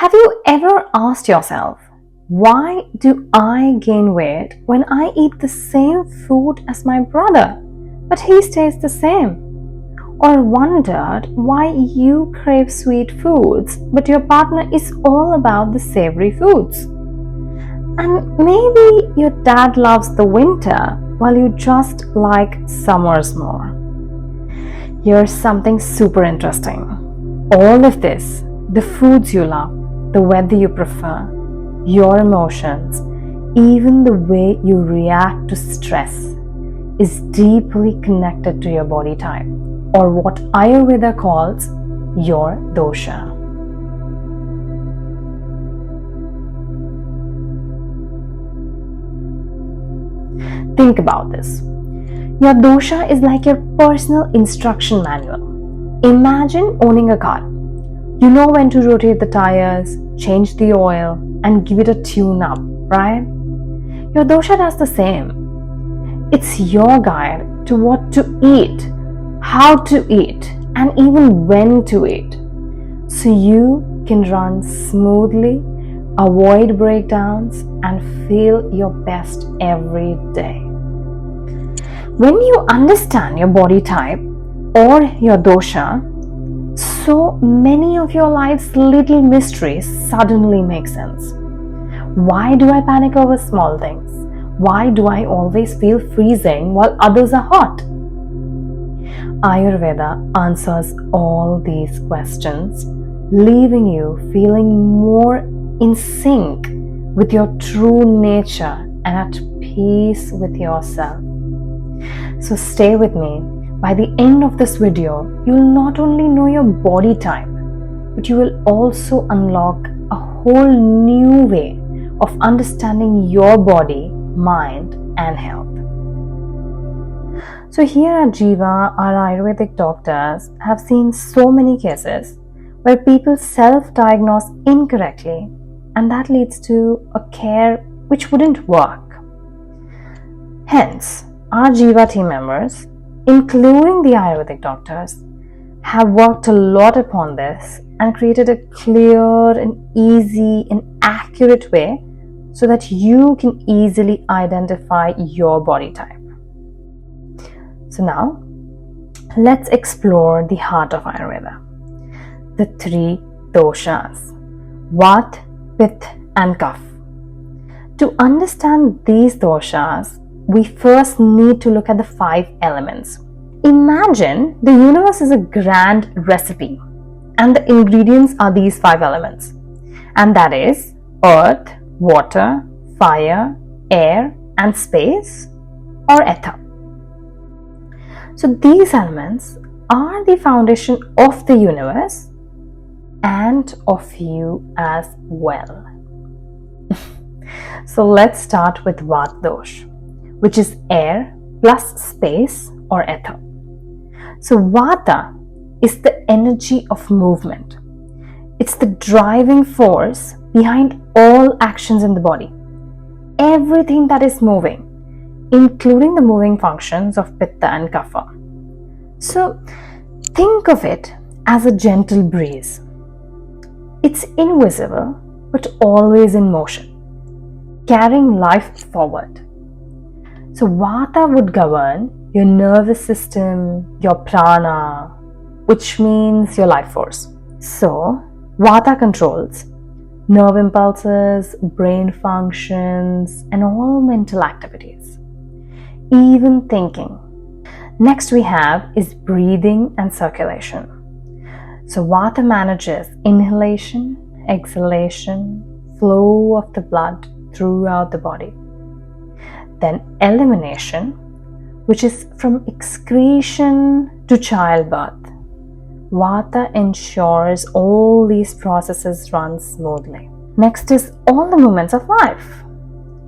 Have you ever asked yourself, why do I gain weight when I eat the same food as my brother, but he stays the same? Or wondered why you crave sweet foods, but your partner is all about the savory foods? And maybe your dad loves the winter while you just like summers more. Here's something super interesting. All of this, the foods you love, the weather you prefer, your emotions, even the way you react to stress, is deeply connected to your body type, or what Ayurveda calls your dosha. Think about this. Your dosha is like your personal instruction manual. Imagine owning a car. You know when to rotate the tires, change the oil, and give it a tune-up, right? Your dosha does the same. It's your guide to what to eat, how to eat, and even when to eat, so you can run smoothly, avoid breakdowns, and feel your best every day. When you understand your body type or your dosha, so many of your life's little mysteries suddenly make sense. Why do I panic over small things? Why do I always feel freezing while others are hot? Ayurveda answers all these questions, leaving you feeling more in sync with your true nature and at peace with yourself. So stay with me. By the end of this video, you'll not only know your body type, but you will also unlock a whole new way of understanding your body, mind, and health. So here at Jiva, our Ayurvedic doctors have seen so many cases where people self-diagnose incorrectly, and that leads to a care which wouldn't work. Hence, our Jiva team members, including the Ayurvedic doctors, have worked a lot upon this and created a clear and easy and accurate way so that you can easily identify your body type. So now, let's explore the heart of Ayurveda, the three doshas, Vata, Pitta, and Kapha. To understand these doshas, we first need to look at the 5 elements. Imagine the universe is a grand recipe and the ingredients are these 5 elements, and that is earth, water, fire, air, and space, or ether. So these elements are the foundation of the universe and of you as well. So let's start with Vata dosh, which is air plus space or ether. So Vata is the energy of movement. It's the driving force behind all actions in the body. Everything that is moving, including the moving functions of Pitta and Kapha. So think of it as a gentle breeze. It's invisible but always in motion, carrying life forward. So Vata would govern your nervous system, your prana, which means your life force. So Vata controls nerve impulses, brain functions, and all mental activities, even thinking. Next we have is breathing and circulation. So Vata manages inhalation, exhalation, flow of the blood throughout the body. Then elimination, which is from excretion to childbirth. Vata ensures all these processes run smoothly. Next is all the movements of life.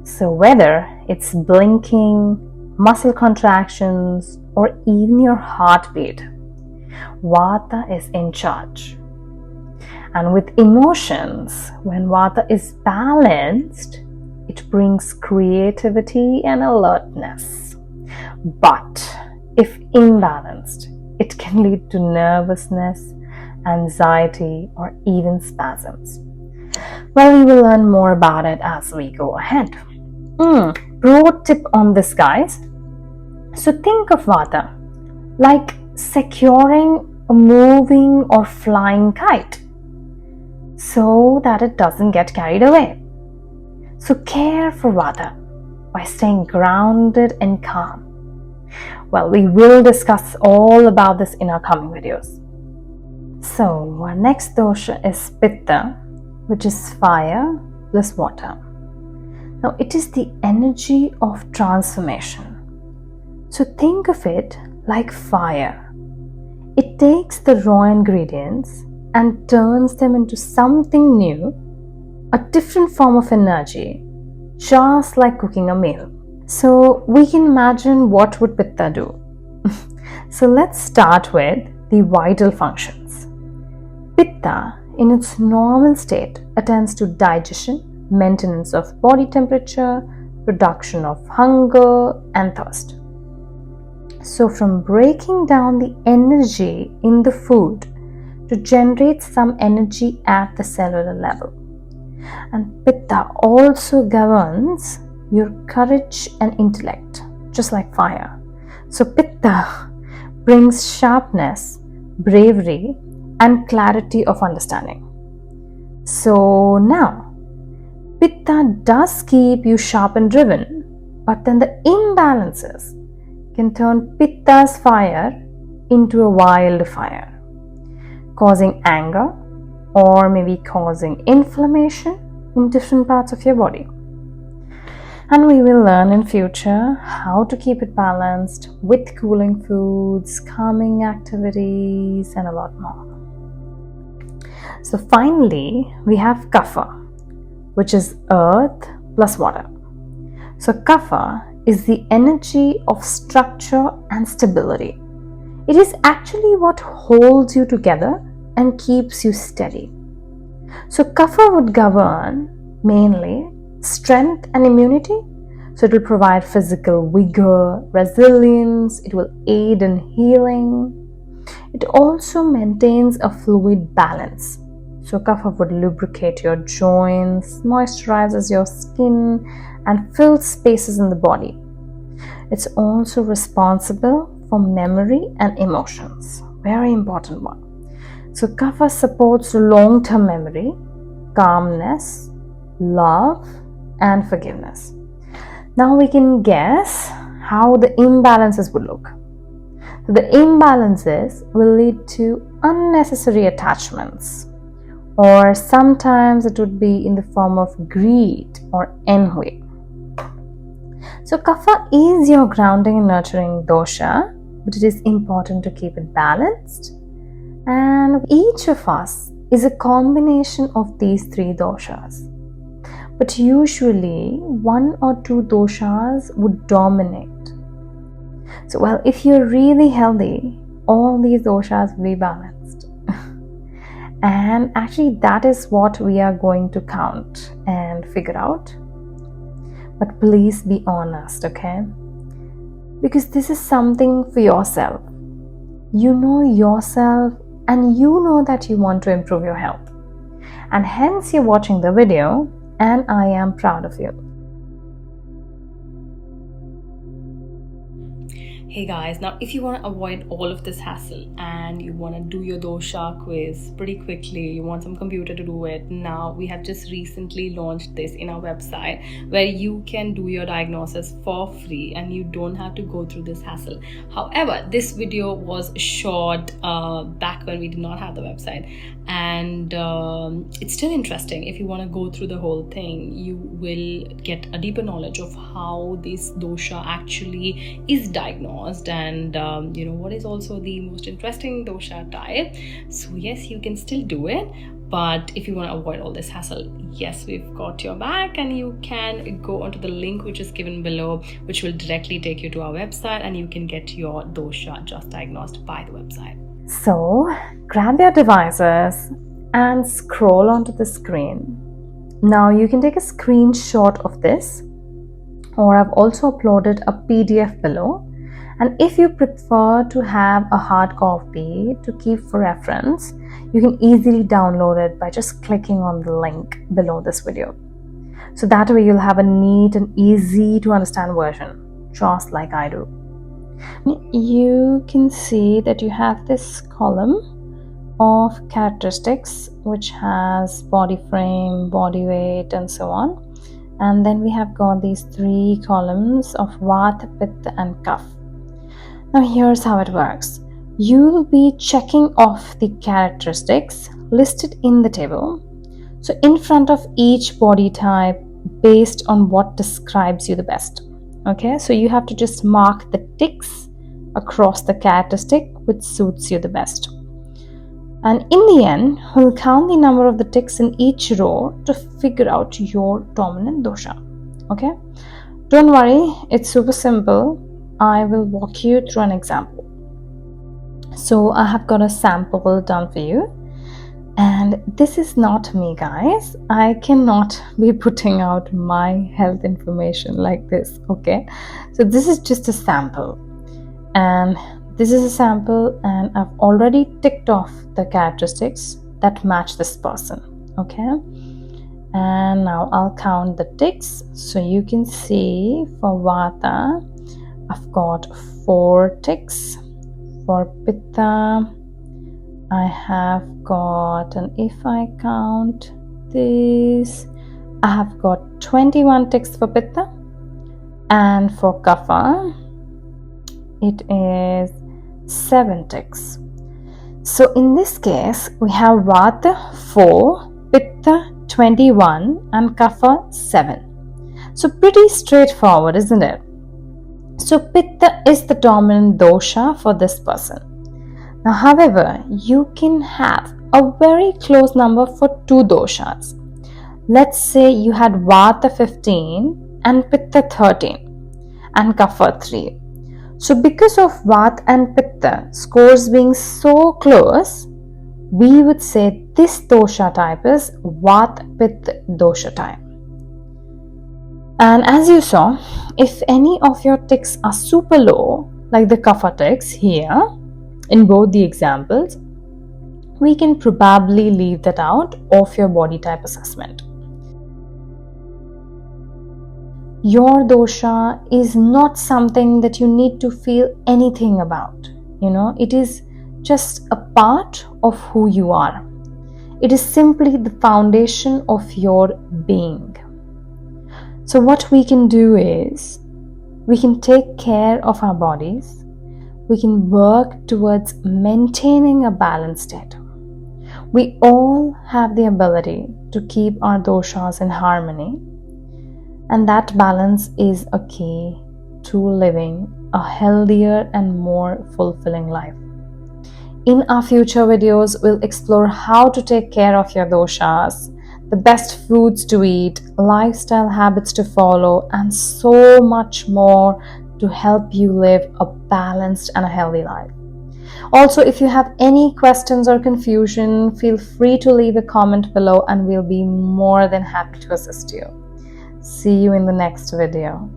So whether it's blinking, muscle contractions, or even your heartbeat, Vata is in charge. And with emotions, when Vata is balanced, it brings creativity and alertness. But if imbalanced, it can lead to nervousness, anxiety, or even spasms. Well, we will learn more about it as we go ahead. Pro tip on this, guys. So think of Vata like securing a moving or flying kite so that it doesn't get carried away. So care for Vata by staying grounded and calm. Well, we will discuss all about this in our coming videos. So our next dosha is Pitta, which is fire plus water. Now it is the energy of transformation. So think of it like fire. It takes the raw ingredients and turns them into something new, a different form of energy, just like cooking a meal. So we can imagine what would Pitta do. So let's start with the vital functions. Pitta, in its normal state, attends to digestion, maintenance of body temperature, production of hunger and thirst. So from breaking down the energy in the food to generate some energy at the cellular level. And Pitta also governs your courage and intellect, just like fire. So Pitta brings sharpness, bravery, and clarity of understanding. So now, Pitta does keep you sharp and driven, but then the imbalances can turn Pitta's fire into a wildfire, causing anger or maybe causing inflammation in different parts of your body. And we will learn in future how to keep it balanced with cooling foods, calming activities, and a lot more. So finally, we have Kapha, which is earth plus water. So Kapha is the energy of structure and stability. It is actually what holds you together and keeps you steady. So Kapha would govern mainly strength and immunity. So it will provide physical vigor, resilience, it will aid in healing. It also maintains a fluid balance. So Kapha would lubricate your joints, moisturizes your skin, and fills spaces in the body. It's also responsible for memory and emotions. Very important one. So Kapha supports long-term memory, calmness, love, and forgiveness. Now we can guess how the imbalances would look. So the imbalances will lead to unnecessary attachments, or sometimes it would be in the form of greed or envy. So Kapha is your grounding and nurturing dosha, but it is important to keep it balanced. And each of us is a combination of these three doshas. But usually one or two doshas would dominate. So well, if you're really healthy, all these doshas will be balanced. And actually that is what we are going to count and figure out. But please be honest, okay? Because this is something for yourself. You know yourself and you know that you want to improve your health. And hence you're watching the video, and I am proud of you. Hey guys, now if you want to avoid all of this hassle and you want to do your dosha quiz pretty quickly, you want some computer to do it, now we have just recently launched this in our website where you can do your diagnosis for free and you don't have to go through this hassle. However, this video was shot back when we did not have the website, and it's still interesting. If you want to go through the whole thing, you will get a deeper knowledge of how this dosha actually is diagnosed, and what is also the most interesting dosha type. So yes, you can still do it, but if you want to avoid all this hassle, yes, we've got your back, and you can go onto the link which is given below, which will directly take you to our website, and you can get your dosha just diagnosed by the website. So grab your devices and scroll onto the screen. Now you can take a screenshot of this, or I've also uploaded a PDF below, And if you prefer to have a hard copy to keep for reference, you can easily download it by just clicking on the link below this video. So that way you'll have a neat and easy to understand version, just like I do. You can see that you have this column of characteristics which has body frame, body weight, and so on. And then we have got these 3 columns of Vata, Pitta, and Kapha. Now here's how it works. You will be checking off the characteristics listed in the table, so in front of each body type based on what describes you the best. Okay, so you have to just mark the ticks across the characteristic which suits you the best. And in the end, we'll count the number of the ticks in each row to figure out your dominant dosha. Okay? Don't worry, it's super simple. I will walk you through an example. So I have got a sample done for you. And this is not me, guys. I cannot be putting out my health information like this. Okay? So this is just a sample. And this is a sample, and I've already ticked off the characteristics that match this person. Okay, and now I'll count the ticks. So you can see for Vata, I've got 4 ticks. For Pitta, I have got, and if I count this, I have got 21 ticks for Pitta, and for Kapha, it is 7 ticks. So in this case, we have Vata 4, Pitta 21, and Kapha 7. So pretty straightforward, isn't it? So Pitta is the dominant dosha for this person. Now, however, you can have a very close number for 2 doshas. Let's say you had Vata 15 and Pitta 13 and Kapha 3. So because of Vata and Pitta scores being so close, we would say this dosha type is Vata Pitta dosha type. And as you saw, if any of your ticks are super low, like the Kapha ticks here, in both the examples, we can probably leave that out of your body type assessment. Your dosha is not something that you need to feel anything about. It is just a part of who you are. It is simply the foundation of your being. So what we can do is, we can take care of our bodies. We can work towards maintaining a balanced state. We all have the ability to keep our doshas in harmony. And that balance is a key to living a healthier and more fulfilling life. In our future videos, we'll explore how to take care of your doshas, the best foods to eat, lifestyle habits to follow, and so much more to help you live a balanced and a healthy life. Also, if you have any questions or confusion, feel free to leave a comment below and we'll be more than happy to assist you. See you in the next video.